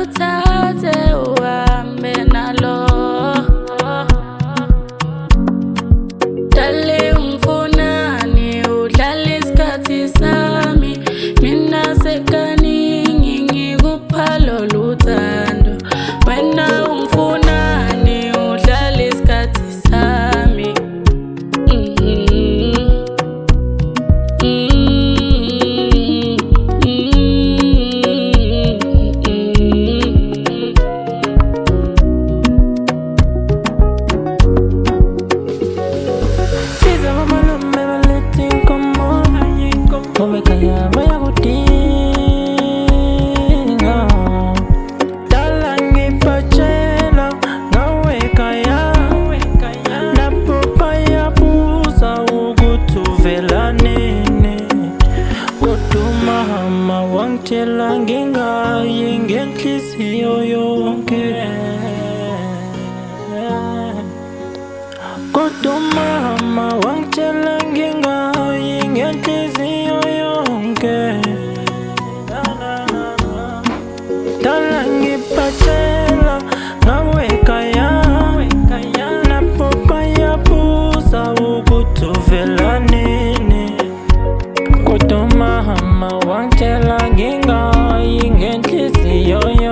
uluthathe uhambe nalo. Dale ungifunani udlala isikhathi sami, mina sekaningi ngikupha lolu thando. Wena ungifunani udlala isikhathi sami. Come kaya maya kutinga Talangi pachela Ngawe kaya Napopa ya pusa Ugutuvela nene Kutuma hama wangchela nginga Yengentlisi yoyonke Kutuma hama wangchela nginga Yengentlisi Talangi pachela ngawe kaya Napopa ya pusa ugutuvela nene Kutuma hama wangchela nginga Yengentlisi yoyonke